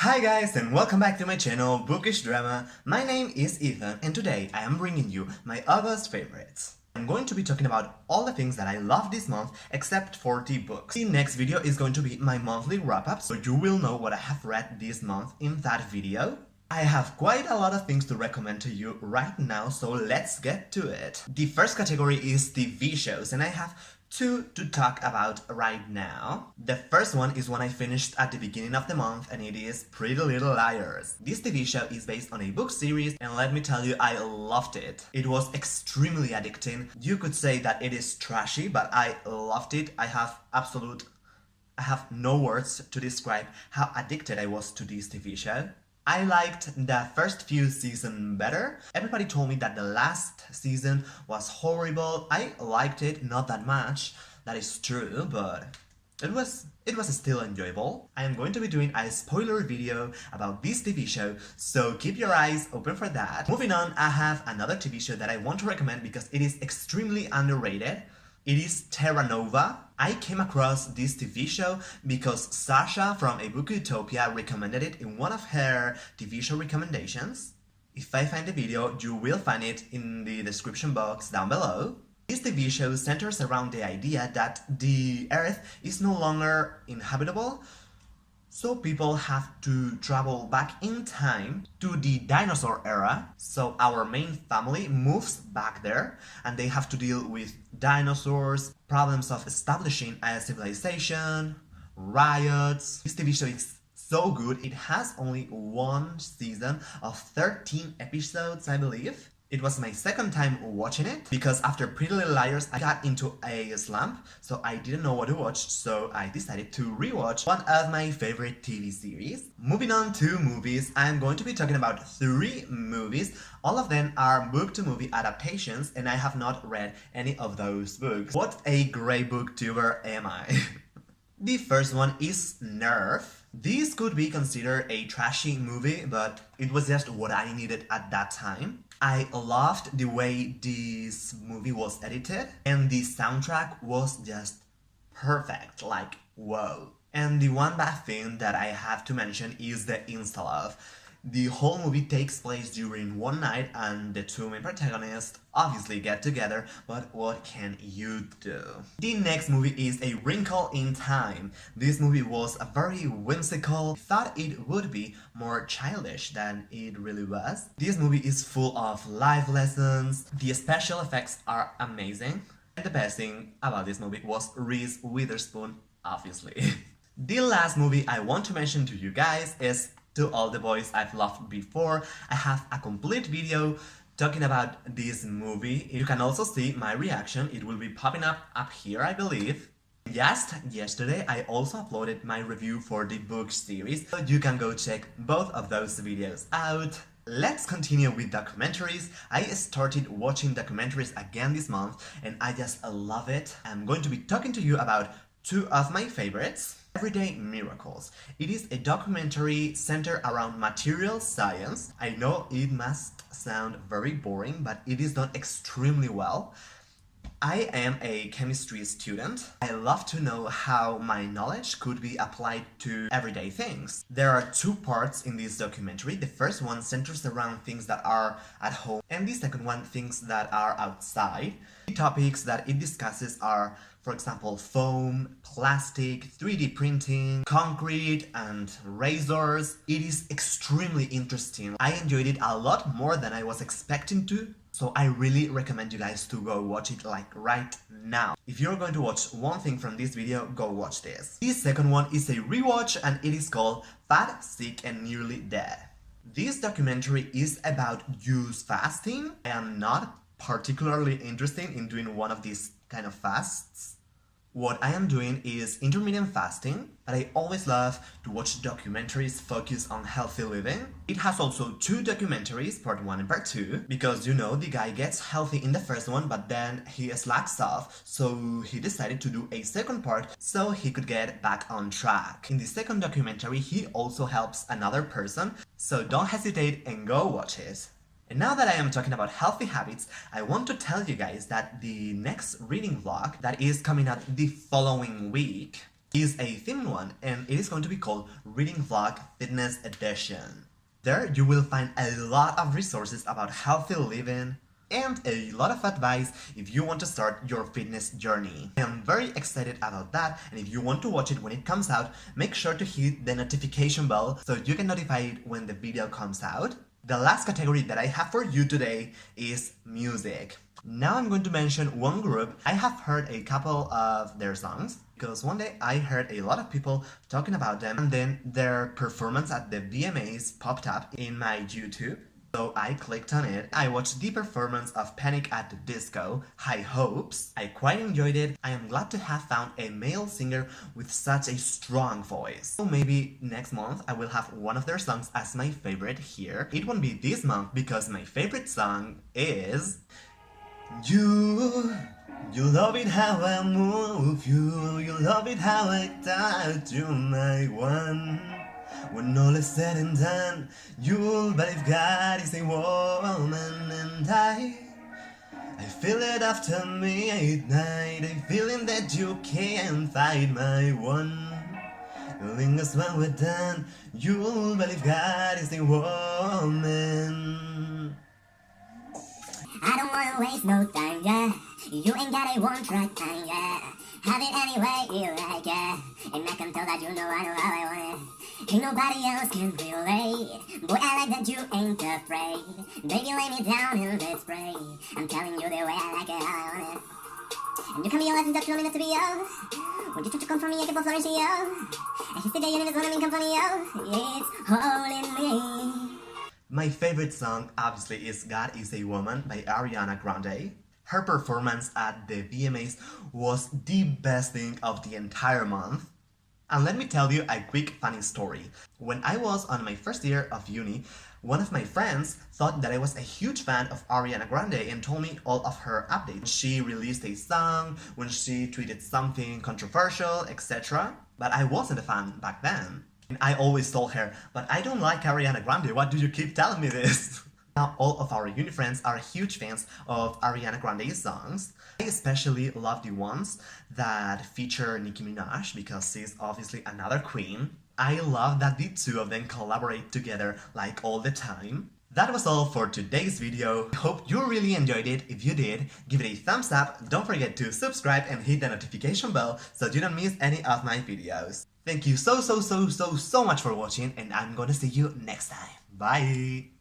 Hi guys and welcome back to my channel Bookish Drama. My name is Ethan and today I am bringing you my August favorites. I'm going to be talking about all the things that I love this month except for the books. The next video is going to be my monthly wrap-up, so you will know what I have read this month in that video. I have quite a lot of things to recommend to you right now, so let's get to it. The first category is TV shows and I have two to talk about right now. The first one is one I finished at the beginning of the month and it is Pretty Little Liars. This TV show is based on a book series and let me tell you, I loved it. It was extremely addicting. You could say that it is trashy, but I loved it. I have no words to describe how addicted I was to this TV show. I liked the first few seasons better. Everybody told me that the last season was horrible. I liked it, not that much. That is true, but it was still enjoyable. I am going to be doing a spoiler video about this TV show, so keep your eyes open for that. Moving on, I have another TV show that I want to recommend because it is extremely underrated. It is Terra Nova. I came across this TV show because Sasha from A Book Utopia recommended it in one of her TV show recommendations. If I find the video, you will find it in the description box down below. This TV show centers around the idea that the Earth is no longer inhabitable, so people have to travel back in time to the dinosaur era. So our main family moves back there and they have to deal with dinosaurs, problems of establishing a civilization, riots. This TV show is so good. It has only one season of 13 episodes, I believe. It was my second time watching it because after Pretty Little Liars I got into a slump, so I didn't know what to watch, so I decided to rewatch one of my favorite TV series. Moving on to movies, I'm going to be talking about 3 movies. All of them are book-to-movie adaptations and I have not read any of those books. What a great booktuber am I! The first one is Nerve. This could be considered a trashy movie, but it was just what I needed at that time. I loved the way this movie was edited and the soundtrack was just perfect, like whoa. And the one bad thing that I have to mention is the insta-love. The whole movie takes place during one night and the two main protagonists obviously get together, but what can you do? The next movie is A Wrinkle in Time. This movie was very whimsical. I thought it would be more childish than it really was. This movie is full of life lessons. The special effects are amazing. And the best thing about this movie was Reese Witherspoon, obviously. The last movie I want to mention to you guys is To All the Boys I've Loved Before. I have a complete video talking about this movie. You can also see my reaction. It will be popping up here, I believe. Just yesterday I also uploaded my review for the book series, so you can go check both of those videos out. Let's continue with documentaries. I started watching documentaries again this month and I just love it. I'm going to be talking to you about 2 of my favorites. Everyday Miracles. It is a documentary centered around material science. I know it must sound very boring, but it is done extremely well. I am a chemistry student. I love to know how my knowledge could be applied to everyday things. There are 2 parts in this documentary. The first one centers around things that are at home and the second one things that are outside. The topics that it discusses are, for example, foam, plastic, 3D printing, concrete, and razors. It is extremely interesting. I enjoyed it a lot more than I was expecting to. So I really recommend you guys to go watch it like right now. If you're going to watch one thing from this video, go watch this. The second one is a rewatch and it is called Fat, Sick and Nearly Dead. This documentary is about juice fasting. I am not particularly interested in doing one of these kind of fasts. What I am doing is intermittent fasting, but I always love to watch documentaries focused on healthy living. It has also 2 documentaries, part 1 and part 2, because you know the guy gets healthy in the first one, but then he slacks off, so he decided to do a second part so he could get back on track. In the second documentary, he also helps another person, so don't hesitate and go watch it. And now that I am talking about healthy habits, I want to tell you guys that the next reading vlog that is coming out the following week is a themed one, and it is going to be called Reading Vlog Fitness Edition. There you will find a lot of resources about healthy living and a lot of advice if you want to start your fitness journey. I am very excited about that, and if you want to watch it when it comes out, make sure to hit the notification bell so you get notified when the video comes out. The last category that I have for you today is music. Now I'm going to mention one group. I have heard a couple of their songs because one day I heard a lot of people talking about them, and then their performance at the VMAs popped up in my YouTube. So I clicked on it. I watched the performance of Panic at the Disco, High Hopes. I quite enjoyed it. I am glad to have found a male singer with such a strong voice. So maybe next month I will have one of their songs as my favorite here. It won't be this month because my favorite song is You love it how I move you love it how I touch you, my one. When all is said and done, you'll believe God is a woman, and I feel it after midnight, a feeling that you can't fight, my one. It lingers when we're done, you'll believe God is a woman. I don't wanna waste no time, yeah. You ain't got a one-track time, yeah. Have it any way you like, yeah. And I can tell that you know I know how I want it. Ain't nobody else can relate. Boy, I like that you ain't afraid. Baby, lay me down in this spray. I'm telling you the way I like it, how I want it. And you can be a legend that you don't mean to be, yo. When you try to come for me, I can fall flourish, yo. And he's the day you never gonna mean company, yo. It's all in me. My favorite song obviously is God is a Woman by Ariana Grande. Her performance at the VMAs was the best thing of the entire month. And let me tell you a quick funny story. When I was on my first year of uni, one of my friends thought that I was a huge fan of Ariana Grande and told me all of her updates. She released a song, when she tweeted something controversial, etc. But I wasn't a fan back then. And I always told her, but I don't like Ariana Grande, why do you keep telling me this? Now all of our uni friends are huge fans of Ariana Grande's songs. I especially love the ones that feature Nicki Minaj because she's obviously another queen. I love that the two of them collaborate together like all the time. That was all for today's video. I hope you really enjoyed it. If you did, give it a thumbs up. Don't forget to subscribe and hit the notification bell so you don't miss any of my videos. Thank you so much for watching, and I'm gonna see you next time. Bye!